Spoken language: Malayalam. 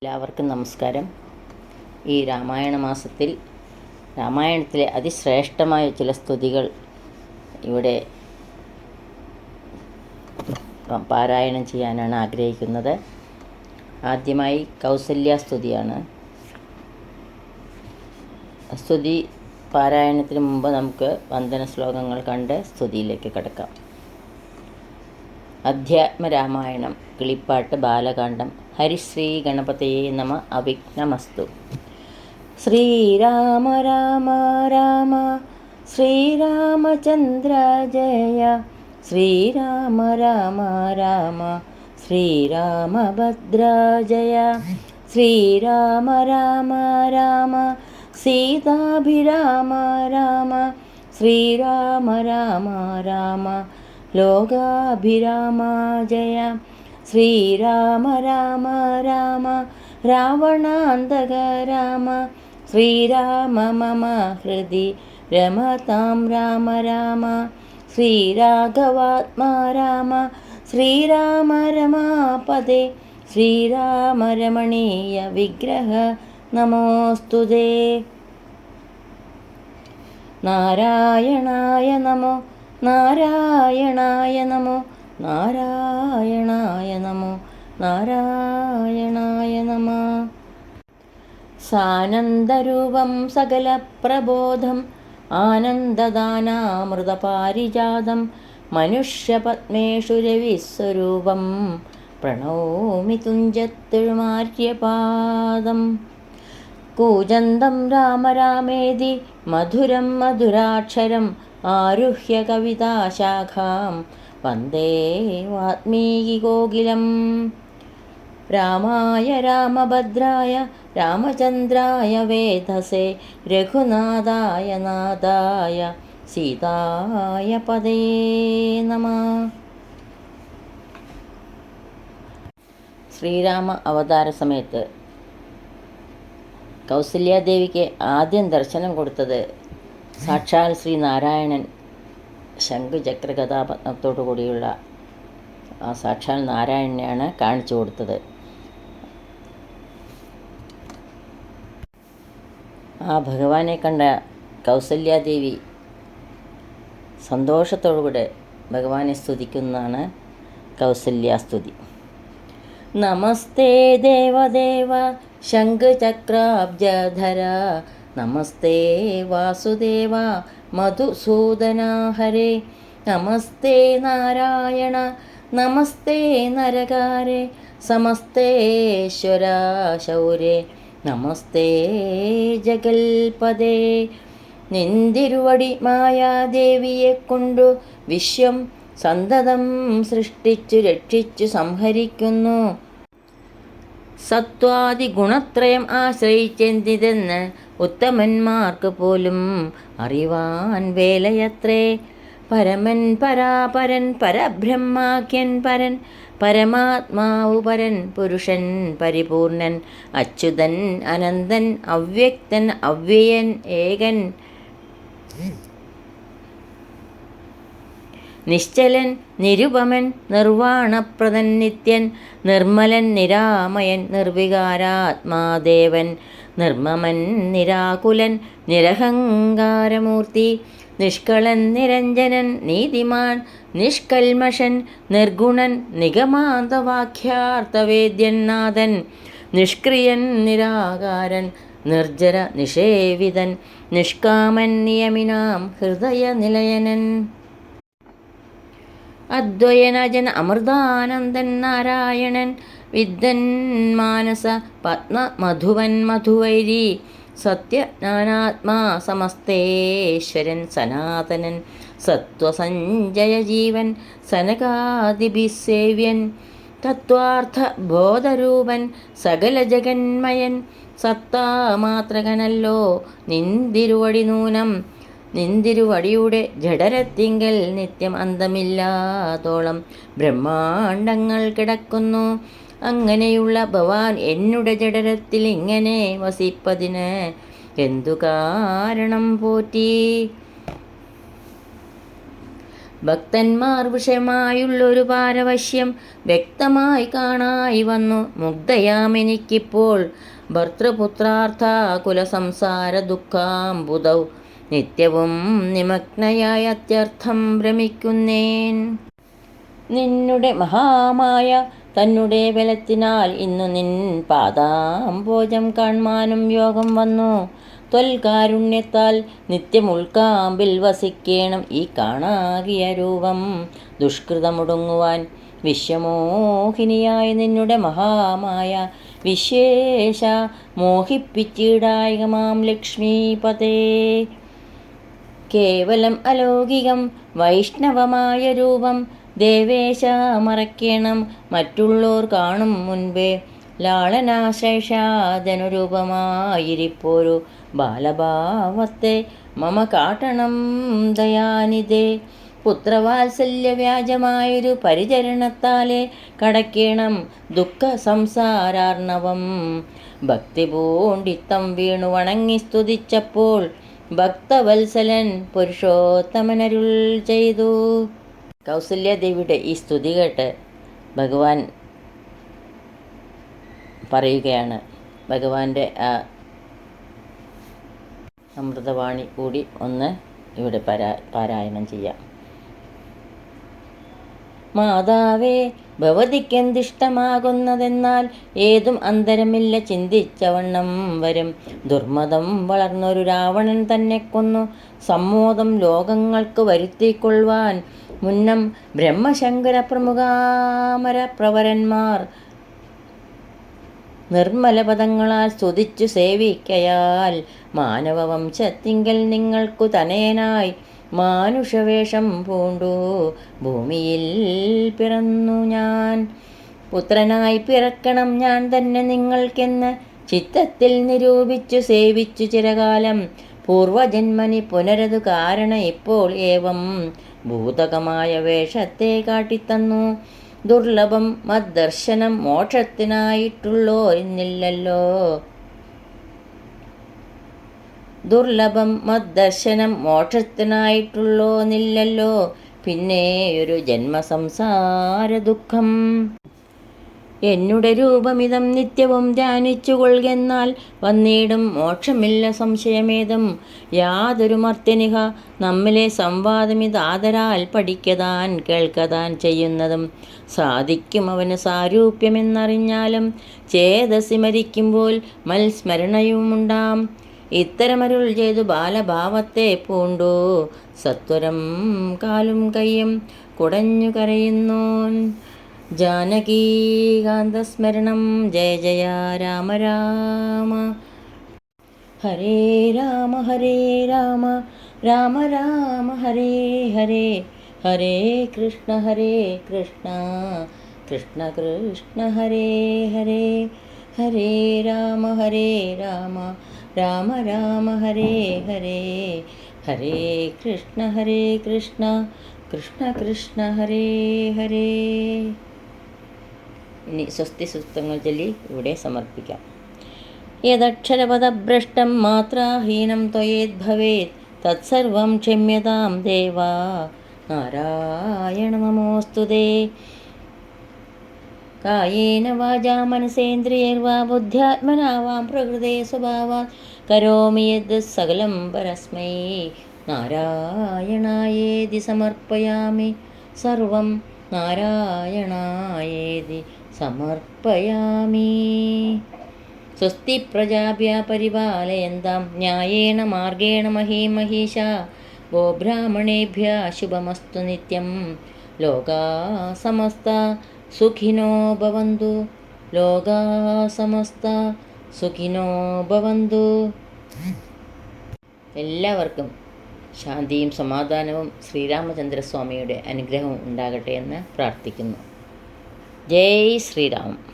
എല്ലാവർക്കും നമസ്കാരം. ഈ രാമായണ മാസത്തിൽ രാമായണത്തിലെ അതിശ്രേഷ്ഠമായ ചില സ്തുതികൾ ഇവിടെ പാരായണം ചെയ്യാനാണ് ആഗ്രഹിക്കുന്നത്. ആദ്യമായി കൗസല്യാസ്തുതിയാണ്. സ്തുതി പാരായണത്തിന് മുമ്പ് നമുക്ക് വന്ദന ശ്ലോകങ്ങൾ കണ്ട് സ്തുതിയിലേക്ക് കടക്കാം. അധ്യാത്മരാമായണം കിളിപ്പാട്ട് ബാലകാണ്ഡം. ഹരിശ്രീ ഗണപതയേ നമ. അവിഘ്നമസ്തു. ശ്രീരാമ രാമ രാമ ശ്രീരാമചന്ദ്ര ജയ. ശ്രീരാമ രാമ രാമ ശ്രീരാമഭദ്ര ജയ. ശ്രീരാമ രാമ രാമ സീതാഭിരാമ രാമ. ശ്രീരാമ രാമ രാമ ലോകാഭിരാമ ജയ. ശ്രീരാമ രാമ രാമ രാവണാന്തക രാമ. ശ്രീരാമ മമ ഹൃദി രമതാം രാമ രാമ. ശ്രീരാഘവാത്മാ രാമ. ശ്രീരാമ രമാപദേ. ശ്രീരാമ രമണീയ വിഗ്രഹ നമോസ്തുതേ. നാരായണായ നമോ നാരായണായ നമോ നാരായണായ നമോ നാരായണായ നമഃ. സാനന്ദരൂപം സകലപ്രബോധം ആനന്ദദാനാമൃതപാരിജാതം മനുഷ്യപത്മേഷു രവിസ്വരൂപം പ്രണൗമി തുഞ്ചത്തെഴുമാര്യപാദം. കൂജന്തം രാമ രാമേതി മധുരം മധുരാക്ഷരം ആരുഹ്യ കവിതാശാഖാം വന്ദേ വാത്മീകികോകിലം. രാമായ രാമഭദ്രായ രാമചന്ദ്രായ വേധസേ രഘുനാഥായ നാഥായ സീതായ പദേ നമഃ. ശ്രീരാമ അവതാര സമയത്ത് കൗസല്യാദേവിക്ക് ആദ്യം ദർശനം കൊടുത്തത് സാക്ഷാൽ ശ്രീനാരായണൻ ശംഖുചക്ര കഥാപത്മത്തോടു കൂടിയുള്ള ആ സാക്ഷാൽ നാരായണനെയാണ് കാണിച്ചു കൊടുത്തത്. ആ ഭഗവാനെ കണ്ട കൗസല്യാദേവി സന്തോഷത്തോടുകൂടെ ഭഗവാനെ സ്തുതിക്കുന്നതാണ് കൗസല്യാസ്തുതി. നമസ്തേ ദേവദേവ ശംഖചക്രാബ്ജധര. നമസ്തേ വാസുദേവ മധുസൂദന ഹരേ. നമസ്തേ നാരായണ നമസ്തേ നരകാരേ. സമസ്തേശ്വര ശൗരേ നമസ്തേ ജഗൽപദേ. നിന്തിരുവടി മായാദേവിയെ കൊണ്ടു വിശ്വം സന്തതം സൃഷ്ടിച്ചു രക്ഷിച്ചു സംഹരിക്കുന്നു. സത്വാദി ഗുണത്രയം ആശ്രയിച്ചെന്തിതെന്ന് ഉത്തമന്മാർക്ക് പോലും അറിവാൻ വേലയത്രേ. പരമൻ പരാപരൻ പരബ്രഹ്മാഖ്യൻ പരൻ പരമാത്മാവു പരൻ പുരുഷൻ പരിപൂർണൻ അച്യുതൻ അനന്തൻ അവ്യക്തൻ അവ്യയൻ ഏകൻ നിശ്ചലൻ നിരുപമൻ നിർവാണപ്രദൻ നിത്യൻ നിർമ്മലൻ നിരാമയൻ നിർവികാരാത്മാദേവൻ നിർമ്മമൻ നിരാകുലൻ നിരഹങ്കാരമൂർത്തി നിഷ്കളൻ നിരഞ്ജനൻ നീതിമാൻ നിഷ്കൽമഷൻ നിർഗുണൻ നിഗമാന്തവാക്യാർത്ഥവേദ്യൻ നാഥൻ നിഷ്ക്രിയൻ നിരാകാരൻ നിർജ്ജര നിഷേവിതൻ നിഷ്കാമൻ നിയമിനാം ഹൃദയ നിലയനൻ അദ്വയനജൻ അമൃതാനന്ദൻ നാരായണൻ വിദ്വൻ മാനസ പത്മ മധുവൻ മധുവൈരി സത്യജ്ഞാനാത്മാ സമസ്തേശ്വരൻ സനാതനൻ സത്വസഞ്ജയ ജീവൻ സനകാദിഭിസേവ്യൻ തത്വാർത്ഥ ബോധരൂപൻ സകല ജഗന്മയൻ സത്താമാത്രകനല്ലോ നിന്തിരുവടി നൂനം. നിന്തിരുവടിയുടെ ജഡരത്തിങ്കൽ നിത്യം അന്തമില്ലാത്തോളം ബ്രഹ്മാണ്ടങ്ങൾ കിടക്കുന്നു. അങ്ങനെയുള്ള ഭവാൻ എന്നുടെ ജഡരത്തിൽ ഇങ്ങനെ വസിപ്പതിന് എന്തു കാരണം പോറ്റി. ഭക്തന്മാർ വിഷയമായുള്ളൊരു പാരവശ്യം വ്യക്തമായി കാണായി വന്നു. മുഗ്ധയാമെനിക്കിപ്പോൾ ഭർത്തൃപുത്രാർത്ഥ കുലസംസാര ദുഃഖാംബുധൗ നിത്യവും നിമഗ്നയായ അത്യർത്ഥം ഭ്രമിക്കുന്നേൻ. നിന്നുടെ മഹാമായ തന്നെ ബലത്തിനാൽ ഇന്നു നിൻ പാദാംബോജം കാൺമാനും യോഗം വന്നു. ത്വൽകാരുണ്യത്താൽ നിത്യമുൾക്കാമ്പിൽ വസിക്കേണം ഈ കാണാകിയ രൂപം ദുഷ്കൃതമുടുങ്ങുവാൻ. വിശ്വമോഹിനിയായ നിന്നുടെ മഹാമായ വിശേഷ മോഹിപ്പിച്ചിടായികമാം ലക്ഷ്മീപതേ. കേവലം അലൗകികം വൈഷ്ണവമായ രൂപം ദേവേശ മറക്കേണം മറ്റുള്ളോർ കാണും മുൻപേ. ലാളനാശേഷാദനുരൂപമായിരിപ്പോരു ബാലഭാവത്തെ മമ കാട്ടണം ദയാനിധേ. പുത്രവാത്സല്യ വ്യാജമായൊരു പരിചരണത്താലെ കടക്കേണം ദുഃഖ സംസാരാർണവം. ഭക്തി പൂണ്ടിത്തം വീണു വണങ്ങി സ്തുതിച്ചപ്പോൾ ഭക്തവത്സലൻ പുരുഷോത്തമനരുൾ ചെയ്തു. കൗസല്യാദേവിയുടെ ഈ സ്തുതി കേട്ട് ഭഗവാൻ പറയുകയാണ്. ഭഗവാന്റെ ആ അമൃതവാണി കൂടി ഒന്ന് ഇവിടെ പാരായണം ചെയ്യാം. മാതാവേ, ഭവതിക്കെന്തിഷ്ടമാകുന്നതെന്നാൽ ഏതും അന്തരമില്ല ചിന്തിച്ചവണ്ണം വരും. ദുർമതം വളർന്നൊരു രാവണൻ തന്നെ കൊന്നു സമ്മോദം ലോകങ്ങൾക്ക് വരുത്തിക്കൊള്ളുവാൻ മുന്നം ബ്രഹ്മശങ്കര പ്രമുഖാമര പ്രവരന്മാർ നിർമ്മലപദങ്ങളാൽ സ്തുതിച്ചു സേവിക്കയാൽ മാനവവംശത്തിങ്കൽ നിങ്ങൾക്കു തനയനായി മാനുഷവേഷം പൂണ്ടു ഭൂമിയിൽ പിറന്നു ഞാൻ. പുത്രനായി പിറക്കണം ഞാൻ തന്നെ നിങ്ങൾക്കെന്ന് ചിത്തത്തിൽ നിരൂപിച്ചു സേവിച്ചു ചിരകാലം. പൂർവജന്മനി പുനരതു കാരണ ഇപ്പോൾ ഏവം ഭൂതകമായ വേഷത്തെ കാട്ടിത്തന്നു. ദുർലഭം മദ്ദർശനം മോക്ഷത്തിനായിട്ടുള്ളോ എന്നില്ലല്ലോ. ദുർലഭം മദ്ദർശനം മോക്ഷത്തിനായിട്ടുള്ളോന്നില്ലല്ലോ. പിന്നെയൊരു ജന്മസംസാര ദുഃഖം. എന്നുടെ രൂപമിതം നിത്യവും ധ്യാനിച്ചു കൊള്ളുകെന്നാൽ വന്നിടും മോക്ഷമില്ല സംശയമേതും. യാതൊരു മർത്യനിഹ നമ്മിലെ സംവാദമിതാദരാൽ പഠിക്കതാൻ കേൾക്കതാൻ ചെയ്യുന്നതും സാധിക്കും അവന് സാരൂപ്യമെന്നറിഞ്ഞാലും ചേതസി മരിക്കുമ്പോൾ മൽസ്മരണയുമുണ്ടാം. ഇത്തരമരുൾ ചെയ്തു ബാലഭാവത്തെ പൂണ്ടു സത്വരം കാലും കയ്യും കുടഞ്ഞു കരയുന്നോൻ. ജാനകീകാന്തസ്മരണം ജയ ജയ രാമ രാമ. ഹരേ രാമ ഹരേ രാമ രാമ രാമ ഹരേ ഹരേ. ഹരേ കൃഷ്ണ കൃഷ്ണ കൃഷ്ണ ഹരേ ഹരേ. ഹരേ രാമ രാമ രാമ ഹരേ ഹരേ. ഹരേ കൃഷ്ണ കൃഷ്ണ കൃഷ്ണ ഹരേ ഹരേ. ഇനി സ്വസ്തി സൂക്തങ്ങൾ ചൊല്ലി ഇവിടെ സമർപ്പിക്കാം. യദക്ഷരപദഭ്രഷ്ടം മാത്രാഹീനം ത്വയേദ്ഭവേത് തത്സർവം ക്ഷമ്യതാം ദേവാ നാരായണ നമോസ്തുതേ. കായേന വാചാ മനസേന്ദ്രിയൈർവാ ബുദ്ധ്യാത്മനാ വാം പ്രകൃതേ സ്വഭാവാത് കരോമി യദ് സകലം പരസ്മൈ നാരായണായേതി സമർപ്പയാമി. സർവം നാരായണായേതി സമർപ്പയാമി. സ്വസ്തി പ്രജാഭ്യ പരിപാലയന്താം ന്യായേന മാർഗേണ മഹീമഹീഷാ. ഗോബ്രാഹ്മണേഭ്യ ശുഭമസ്തു നിത്യം. ലോകാ സമസ്ത സുഖിനോ ഭവന്തു. ലോകാ സമസ്ത സുഖിനോ ഭവന്തു. എല്ലാവർക്കും ശാന്തിയും സമാധാനവും ശ്രീരാമചന്ദ്രസ്വാമിയുടെ അനുഗ്രഹവും ഉണ്ടാകട്ടെ എന്ന് പ്രാർത്ഥിക്കുന്നു. ജയ് ശ്രീരാം.